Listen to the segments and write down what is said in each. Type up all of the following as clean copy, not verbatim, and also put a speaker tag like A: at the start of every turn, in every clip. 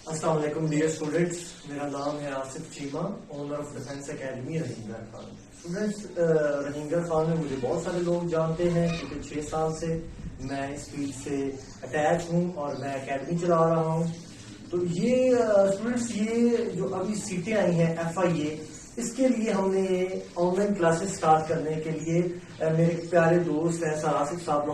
A: السلام علیکم dear students, میرا نام ہے Asif Cheema, owner of defence academy رحینگر خان۔ اسٹوڈینٹس، رحینگر خان میں مجھے بہت سارے لوگ جانتے ہیں کیونکہ 6 سال سے میں اس فیلڈ سے اٹیچ ہوں اور میں اکیڈمی چلا رہا ہوں۔ تو یہ اسٹوڈینٹس، یہ جو ابھی سیٹیں آئی ہیں FIA، اس کے لیے ہم نے آن لائن کلاسز اسٹارٹ کرنے کے لیے میرے پیارے دوست ہیں سر آصف صاحب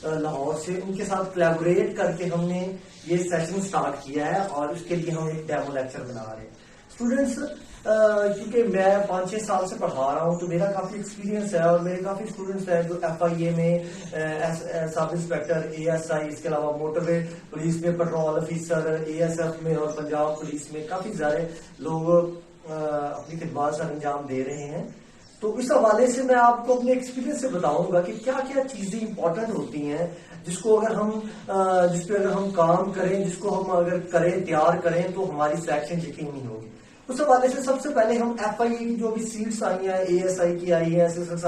A: لاہور سے، ان کے ساتھ کولیبوریٹ کر کے ہم نے یہ سیشن سٹارٹ کیا ہے اور اس کے لیے ہم ایک ڈیمو لیکچر بنا رہے ہیں۔ اسٹوڈینٹس، کیونکہ میں 5-6 سال سے پڑھا رہا ہوں تو میرا کافی ایکسپیرینس ہے اور میرے کافی اسٹوڈینٹس ہیں جو FIA میں سب انسپیکٹر ASI، اس کے علاوہ موٹر وے پولیس میں پیٹرول آفیسر، ASF میں اور پنجاب پولیس میں کافی سارے لوگ اپنی خدمات سر انجام دے رہے ہیں۔ تو اس حوالے سے میں آپ کو اپنے ایکسپیرینس سے بتاؤں گا کہ کیا کیا چیزیں امپورٹنٹ ہوتی ہیں جس پہ اگر ہم کام کریں، جس کو ہم اگر تیار کریں تو ہماری سلیکشن یقینی ہوگی۔ اس حوالے سے سب سے پہلے ہم FIA کی جو بھی سیٹس آئی ہیں، ASI کی آئی ہے، اسسٹنٹ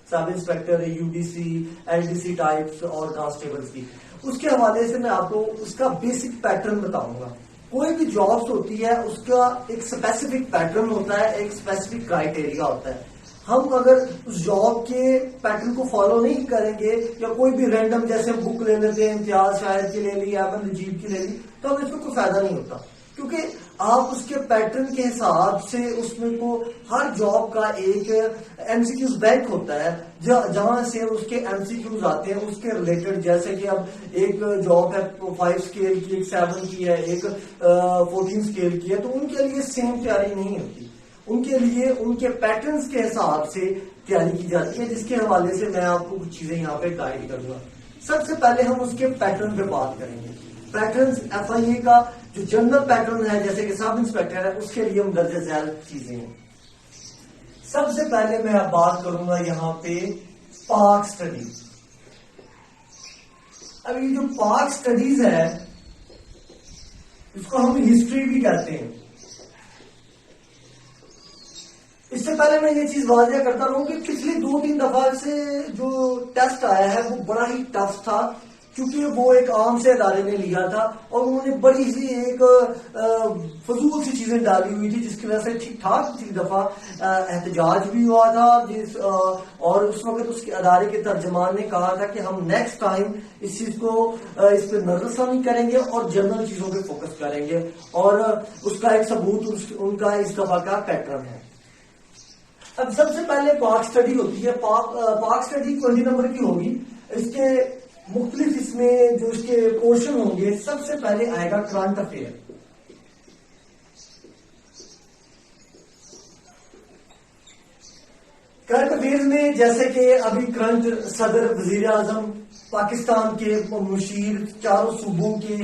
A: سب انسپیکٹر UDC LDC ٹائپس اور کانسٹیبلس کی، اس کے حوالے سے میں آپ کو اس کا بیسک پیٹرن بتاؤں گا۔ کوئی بھی جابس ہوتی ہے اس کا ایک اسپیسیفک پیٹرن ہوتا ہے، ایک اسپیسیفک کرائٹیریا ہوتا ہے۔ ہم اگر اس جاب کے پیٹرن کو فالو نہیں کریں گے یا کوئی بھی رینڈم جیسے بک لے لیتے ہیں، امتیاز شاعر کی لے لی، احمد نجیب کی لے لی، تو ہمیں اس میں کوئی فائدہ نہیں ہوتا، کیونکہ آپ اس کے پیٹرن کے حساب سے اس میں کو ہر جاب کا ایک MCQs بینک ہوتا ہے جہاں سے اس کے MCQs آتے ہیں اس کے ریلیٹڈ۔ جیسے کہ اب ایک جاب ہے 5 اسکیل کی، ایک 7 کی ہے، ایک 14 اسکیل کی ہے، تو ان کے لیے سیم تیاری نہیں ہوتی، ان کے لیے ان کے پیٹرنز کے حساب سے تیاری کی جاتی ہے، جس کے حوالے سے میں آپ کو کچھ چیزیں یہاں پہ گائیڈ کروں گا۔ سب سے پہلے ہم اس کے پیٹرن پہ بات کریں گے۔ پیٹرنز FIA کا جو جنرل پیٹرن ہے جیسے کہ سب انسپیکٹر ہے، اس کے لیے ہم درجہ ذیل چیزیں ہیں۔ سب سے پہلے میں بات کروں گا یہاں پہ پاک اسٹڈیز۔ اب یہ جو پاک اسٹڈیز ہے اس کو ہم ہسٹری بھی کہتے ہیں۔ اس سے پہلے میں یہ چیز واضح کرتا رہوں کہ پچھلی 2-3 دفعہ سے جو ٹیسٹ آیا ہے وہ بڑا ہی ٹف تھا، کیونکہ وہ ایک عام سے ادارے نے لیا تھا اور انہوں نے بڑی سی ایک فضول سی چیزیں ڈالی ہوئی تھی، جس کی وجہ سے ٹھیک ٹھاک پچھلی دفعہ احتجاج بھی ہوا تھا، اور اس وقت اس کے ادارے کے ترجمان نے کہا تھا کہ ہم نیکسٹ ٹائم اس چیز کو اس پہ نظر ثانی کریں گے اور جنرل چیزوں پہ فوکس کریں گے، اور اس کا ایک ثبوت ان کا اس دفعہ کا پیٹرن ہے۔ اب سب سے پہلے پاک اسٹڈی ہوتی ہے۔ پاک اسٹڈی 20 نمبر کی ہوگی۔ اس کے مختلف اس میں جو اس کے پورشن ہوں گے، سب سے پہلے آئے گا کرنٹ افیئر۔ کرنٹ افیئر میں جیسے کہ ابھی کرنٹ صدر، وزیر اعظم، پاکستان کے مشیر، چاروں صوبوں کے،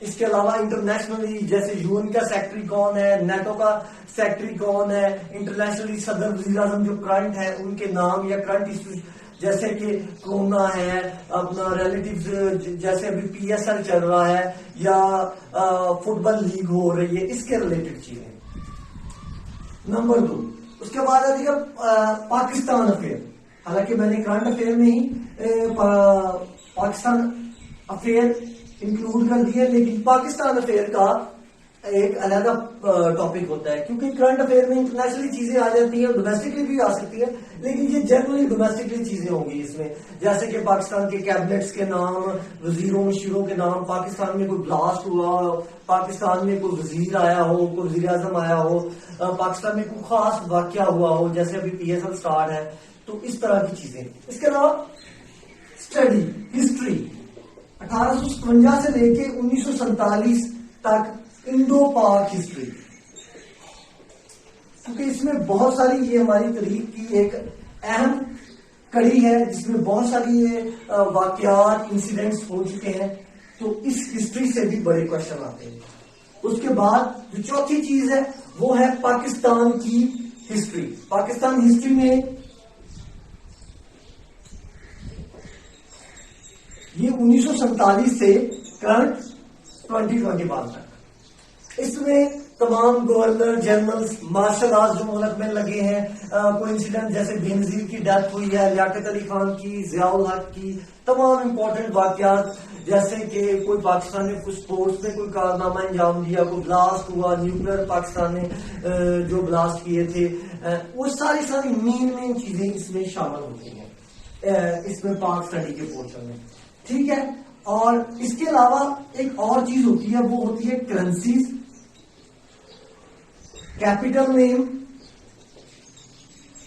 A: اس کے علاوہ انٹرنیشنلی جیسے UN کا سیکرٹری کون ہے، نیٹو کا سیکرٹری کون ہے، انٹرنیشنلی صدر، وزیر اعظم جو کرنٹ ہے ان کے نام، یا کرنٹ ایشوز جیسے کہ کورونا ہے، اپنا ریلیٹیوز جیسے ابھی PSL چل رہا ہے یا فٹ بال لیگ ہو رہی ہے، اس کے ریلیٹڈ چیزیں۔ نمبر 2، اس کے بعد آتی ہے پاکستان افیئر۔ حالانکہ میں نے کرنٹ افیئر میں ہی پاکستان افیئر انکلوڈ کر دیا، لیکن پاکستان افیئر کا ایک علیحدہ ٹاپک ہوتا ہے، کیونکہ کرنٹ افیئر میں انٹرنیشنلی چیزیں آ جاتی ہیں، ڈومیسٹکلی بھی آ سکتی ہیں، لیکن یہ جنرلی ڈومیسٹکلی چیزیں ہوں گی اس میں، جیسے کہ پاکستان کے کیبنٹس کے نام، وزیروں مشیروں کے نام، پاکستان میں کوئی بلاسٹ ہوا ہو، پاکستان میں کوئی وزیر آیا ہو، کوئی وزیر اعظم آیا ہو، پاکستان میں کوئی خاص واقعہ ہوا ہو، جیسے ابھی PSL اسٹارٹ ہے، تو اس طرح کی چیزیں۔ اس کے علاوہ اسٹڈی ہسٹری 1857 سے لے کے 1947 تک انڈو پاک ہسٹری، کیونکہ اس میں بہت ساری، یہ ہماری تاریخ کی ایک اہم کڑی ہے جس میں بہت ساری واقعات، انسیڈنٹس ہو چکے ہیں، تو اس ہسٹری سے بھی بڑے کوشچن آتے ہیں۔ اس کے بعد جو چوتھی چیز ہے وہ ہے پاکستان کی ہسٹری۔ پاکستان ہسٹری میں یہ 1947 سے کرنٹ 2021 تک، اس میں تمام گورنر جنرل، مارشل آرٹس جو ملک میں لگے ہیں، کوئی انسیڈنٹ جیسے بے نظیر کی ڈیتھ ہوئی ہے، لیاقت علی خان کی، ضیاء الحق کی، تمام امپورٹنٹ واقعات جیسے کہ کوئی پاکستان نے کچھ اسپورٹس میں کوئی کارنامہ انجام دیا, کوئی بلاسٹ ہوا, نیوکلیر پاکستان نے جو بلاسٹ کیے تھے, وہ ساری مین چیزیں اس میں شامل ہوتی ہیں اس میں پاک اسٹڈی کے پورشن میں. ٹھیک ہے, اور اس کے علاوہ ایک اور چیز ہوتی ہے, وہ ہوتی ہے کرنسیز, کیپٹل نیم.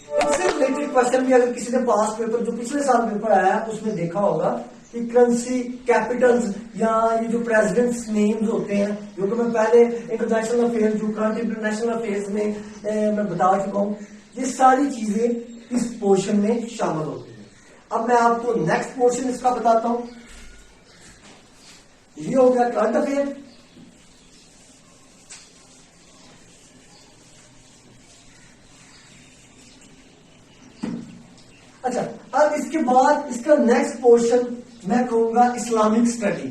A: اس سے ریلیٹڈ کوشچن بھی اگر کسی نے پاس پیپر جو پچھلے سال پیپر آیا ہے اس میں دیکھا ہوگا کہ کرنسی, کیپٹلز یا یہ جو پریزیڈنٹس نیمز ہوتے ہیں, جو کہ میں پہلے انٹرنیشنل افیئر جو کرنٹ انٹرنیشنل افیئرز میں میں بتا چکا ہوں, یہ ساری چیزیں اس پورشن میں شامل ہوتی ہیں. اب میں آپ کو نیکسٹ پورشن اس کا بتاتا ہوں. یہ ہو گیا کرنٹ افیئر. اچھا, اب اس کے بعد اس کا نیکسٹ پورشن میں کہوں گا اسلامک اسٹڈی.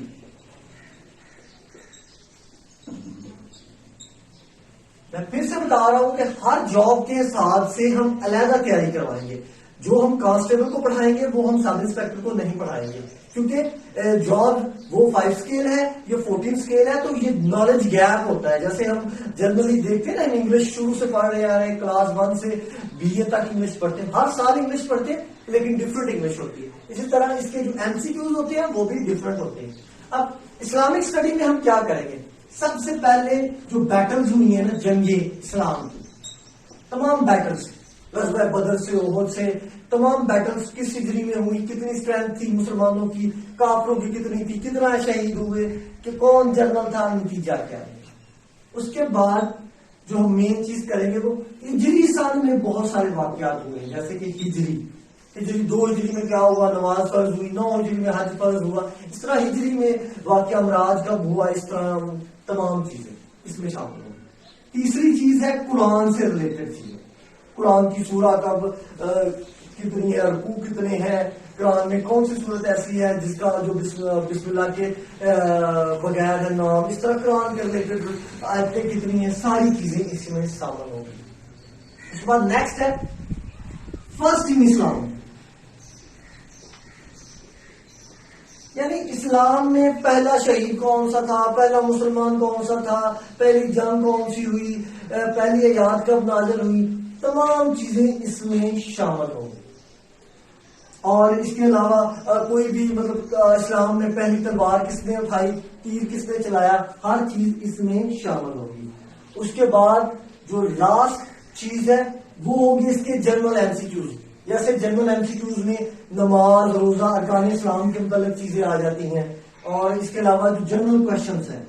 A: میں پھر سے بتا رہا ہوں کہ ہر جاب کے حساب سے ہم علیحدہ تیاری کروائیں گے. جو ہم کانسٹیبل کو پڑھائیں گے وہ ہم سب انسپیکٹر کو نہیں پڑھائیں گے, کیونکہ جاب وہ 5 اسکیل ہے, یہ 14 اسکیل ہے, تو یہ نالج گیپ ہوتا ہے. جیسے ہم جنرلی دیکھتے ہیں نا, انگلش شروع سے پڑھ رہے آ رہے ہیں, کلاس 1 سے BA تک انگلش پڑھتے ہیں, ہر سال انگلش پڑھتے ہیں لیکن ڈفرنٹ انگلش ہوتی ہے. اسی طرح اس کے جو MCQs ہوتے ہیں وہ بھی ڈفرنٹ ہوتے ہیں. اب اسلامک اسٹڈی میں ہم کیا کریں گے؟ سب سے پہلے جو بیٹلز ہوئی ہیں نا جنگیں اسلام کی, تمام بیٹلز غزوہ بدر سے, احد سے, تمام بیٹلز کس ہجری میں ہوئی, کتنی اسٹرینتھ تھی مسلمانوں کی, کافروں کی کتنی تھی, کتنا شہید ہوئے, کہ کون جنرل تھا, نتیجہ کیا ہے. اس کے بعد جو ہم مین چیز کریں گے وہ ہجری سال میں بہت سارے واقعات ہوئے ہیں, جیسے کہ ہجری 2 ہجری میں کیا ہوا, نماز فرض ہوئی, 9 ہجری میں حج فرض ہوا, اس طرح ہجری میں واقعہ معراج کب ہوا, اس طرح تمام چیزیں اس میں شامل ہوں. تیسری چیز ہے قرآن سے ریلیٹڈ چیزیں, قرآن کی سورہ کب کتنی ہے, رکوع کتنے ہیں, قرآن میں کون سی صورت ایسی ہے جس کا جو بسم اللہ کے بغیر ہے نام, اس طرح قرآن کے ریلیٹڈ آیتیں کتنی ہیں, ساری چیزیں اس میں شامل ہوں گی. اس کے بعد نیکسٹ ہے فرسٹ ان اسلام, یعنی اسلام میں پہلا شہید کون سا تھا, پہلا مسلمان کون سا تھا, پہلی جنگ کون سی ہوئی, پہلی آیات کب نازل ہوئی, تمام چیزیں اس میں شامل ہوں گی. اور اس کے علاوہ کوئی بھی مطلب اسلام میں پہلی تلوار کس نے اٹھائی, تیر کس نے چلایا, ہر چیز اس میں شامل ہوگی. اس کے بعد جو لاسٹ چیز ہے وہ ہوگی اس کے جنرل MCQs. جیسے جنرل MCQs میں نماز, روزہ, ارکان اسلام کے متعلق چیزیں آ جاتی ہیں, اور اس کے علاوہ جو جنرل کوشچنس ہیں